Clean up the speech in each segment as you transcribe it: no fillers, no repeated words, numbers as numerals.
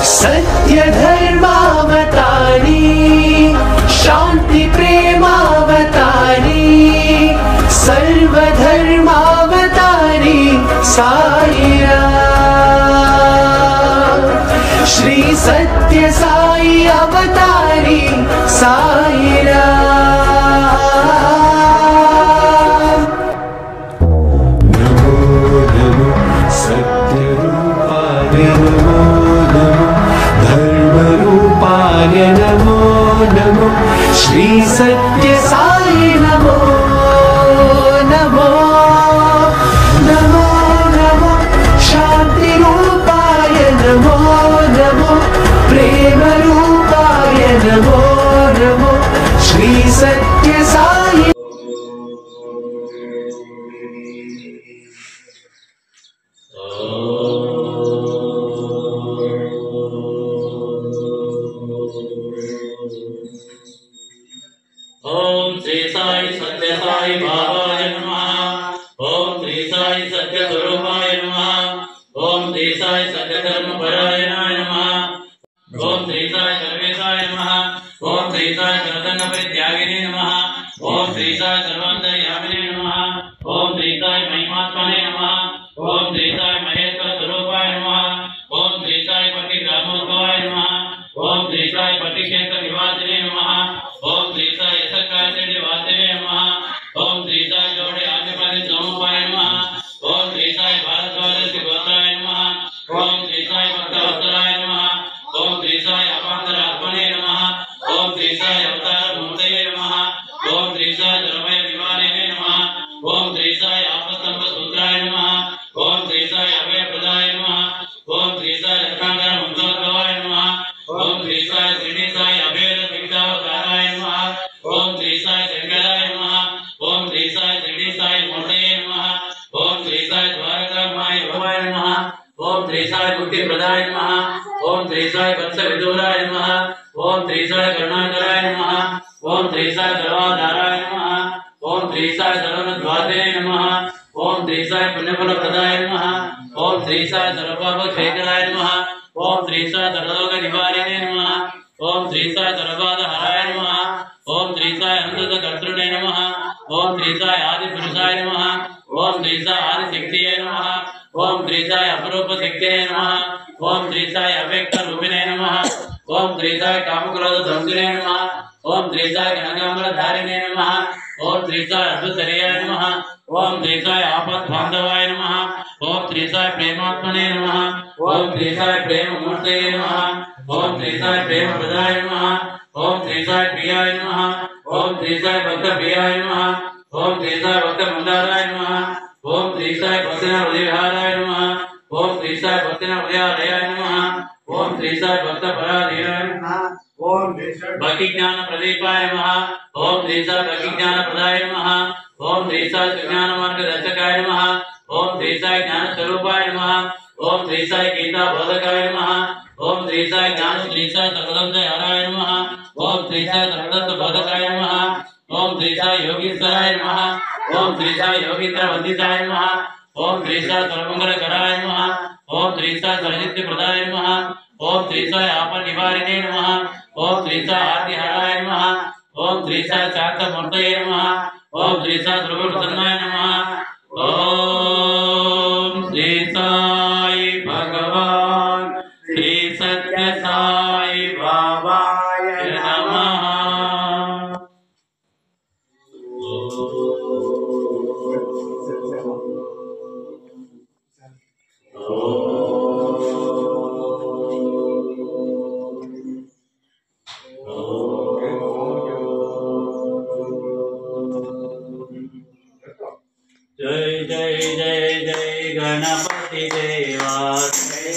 सत्य धर्मावतारी शांति प्रेमावतारी सर्वधर्मावतारी साई राम। श्री सत्य साई अवतारी साई राम। नमो नमो सत्य रूपाय नमो नमो धर्म रूपाय नमो नमो श्री सत्य साई नमो नमो नमो नमो शांति रूपाय नमो नमो प्रेम रूपाय नमो नमो श्री सत्य साई। ओम श्री साई सत्य साई बाबाय नमः। ओम श्री साई सत्य स्वरूपाय नमः। ओम श्री साई सत्य धर्म परायणाय नमः। ओम श्री साई सर्वेशाय नमः। ओम श्री साई सर्वधर्म परित्यागिने नमः। ओम श्री साई सर्वान्तर्यामिने नमः। ओम श्री साई महिमात्मने नमः। ओम श्री साई महेश्वर स्वरूपाय नमः। ओम श्री साई पति ग्रामोद्भवाय नमः। ओम श्री साई पति क्षेत्र निवासिने नमः। ओम श्री साई यशकार्य निवासिने नमः। ओम श्री साई जोड़े आदिपति सोमपाय नमः। ओम श्री साई भारद्वाज शिवोत्राय नमः। ओम श्री साई भक्तवत्सलाय नमः। ओम श्री साई अपान्तरात्मने नमः। ओम श्री साई अवतार मूर्तये नमः। ओम श्री साई धर्मय निवारिणे नमः। ओम श्री साई आपस्तंभ सूत्राय नमः। ओम श्री साई अभय प्रदाय नमः। ओम श्री साई रत्नाकर वंशोद्भवाय नमः। ओम श्री साई श्री साई अभेद सिद्धावताराय नमः। ओम श्री साई शंकराय नमः। ओम श्री साई श्री साई मूर्तये नमः। ओम श्री साई द्वारकामाय भवाय नमः। ओम श्री साई बुद्धि प्रदाय नमः। ओम श्री साई वत्स विदुराय नमः। ओम श्री साई करुणाकराय नमः। ओम श्री साई सर्वाधाराय नमः। ओम श्री साई सर्वद्वारे नमः। ओम श्री साई पुण्यफल प्रदाय नमः। ओम श्री साई सर्वपाप क्षेत्राय नमः। ओम श्री साई सर्वलोक निवारिणे नमः। ओम श्री साई सर्वबाध हराय नमः। ओम श्री साई अनंत कर्तृणे नमः। ओम श्री साई आदि पुरुषाय नमः। ओम श्री साई आदि शक्तिये नमः। ओम श्री साई अपरूप शक्तिये नमः। ओम श्री साई अव्यक्त रूपिणे नमः। ओम श्री साई कामक्रोध ध्वंसिने नमः। ओम श्री साई गणगाम्बर धारिणे नमः। ओम श्री साई अद्भुतरियाय नमः। ओम श्री साई आपद बांधवाय नमः। ओम श्री साई प्रेमात्मने नमः। ओम श्री साई प्रेम मूर्तये नमः। ओम श्री साई प्रेम प्रदाय नमः। ओम श्री साई प्रियाय नमः। ओम श्री साई भक्त प्रियाय नमः। ओम श्री साई भक्त मंदाराय नमः। ओम श्री साई भक्तिना उदयहाराय नमः। ओम श्री साई भक्तिना उदयालयाय नमः। ओम श्री साई भक्त पराधीनाय नमः। ओम श्री साई भक्ति ज्ञान प्रदीपाय नमः। ओम श्री साई भक्ति ज्ञान प्रदाय नमः। ओम श्री साई ज्ञान मार्ग दर्शकाय नमः। ओम श्री साई ज्ञान स्वरूपाय नमः। ओम श्री साई गीता बोधकाय नमः। ओम श्री साई ज्ञान श्री साई सर्वदंत हराय नमः। ओम श्री साई सर्वदंत बोधकाय नमः। ओम श्री साई योगीश्वराय नमः। ओम श्री साई योगीन्द्र वंदिताय नमः। ओम श्री साई सर्वमंगल कराय नमः। ओम श्री साई सर्वनित्य प्रदाय नमः। ओम श्री साई आपद निवारिणे नमः। ओम श्री साई आदि हराय नमः। ओम श्री साई शांत मूर्तये नमः। ओम श्री साई सर्वप्रसन्नाय नमः। ओम श्री साई भगवान श्री सत्य साई बाबाय नमः। जय जय जय जय गणपति देवा। जय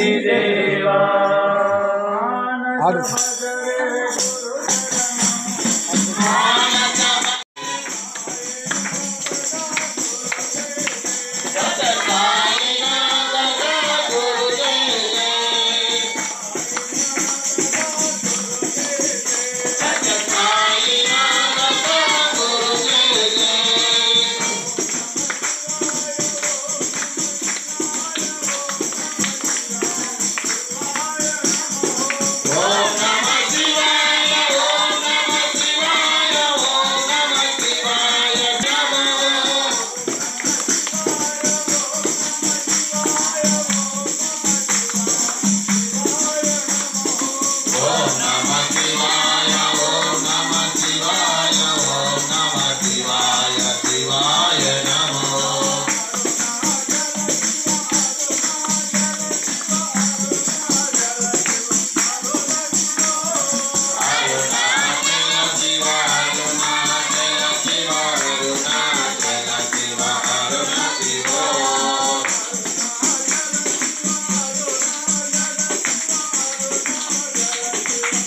देवा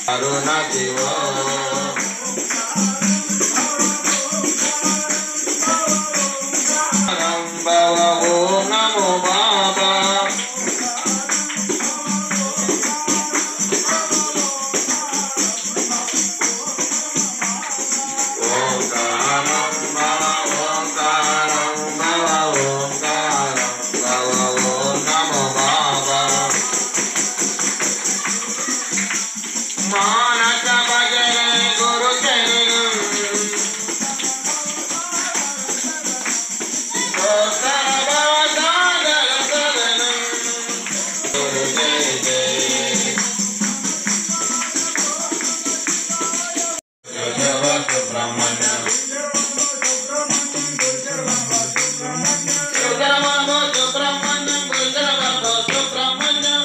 Aruna Siva Rambava Om Namo Baba Om Karam Baba Om Karam Baba Om Karam Baba Om Namo Baba Manasa Bhajare Guru Charanam Sotara Bhavadara Saranam Guru Jai Jai Jajava Subramanya Jajava Subramanya Jajava Subramanya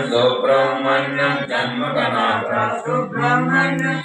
Subramanya Janmakanata Subramanya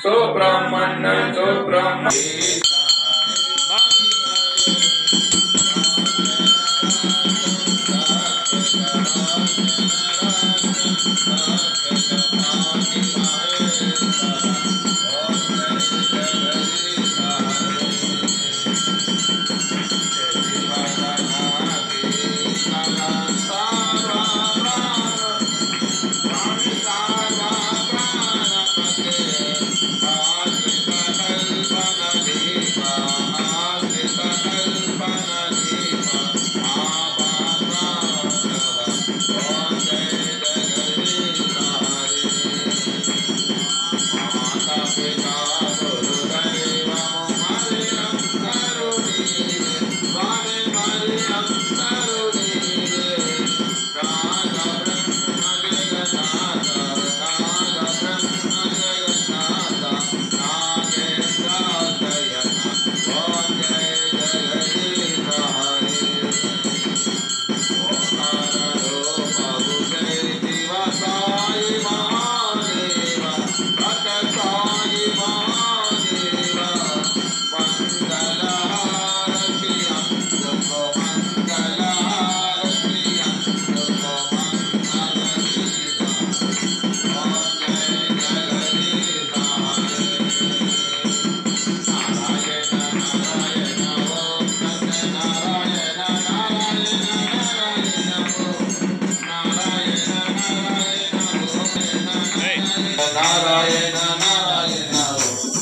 Narayana Narayana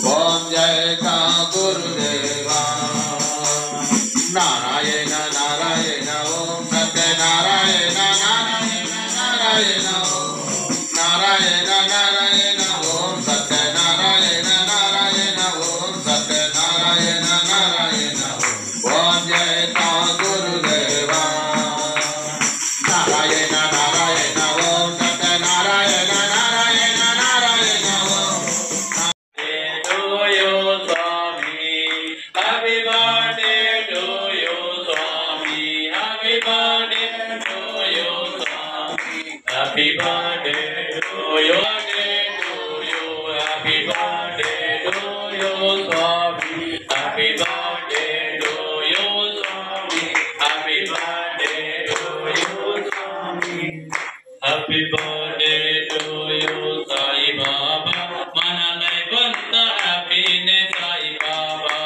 Om Jai Ka Gurudeva Narayana Narayana Om Satya Narayana Narayana Narayana Swami. Happy birthday to you, Swami. Happy birthday to you, Swami. Happy birthday to you, Sai Baba. Mana naivanta happiness, Sai Baba.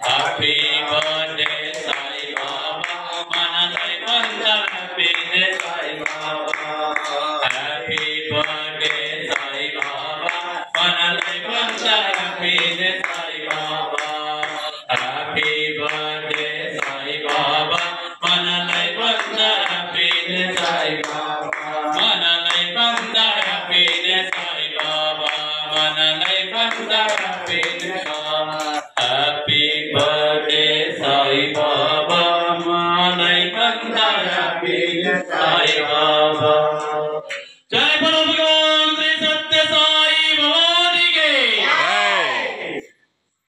Happy birthday, Sai Baba. Mana naivanta happiness, Sai Baba. Happy birthday, Sai Baba. Mana naivanta happiness.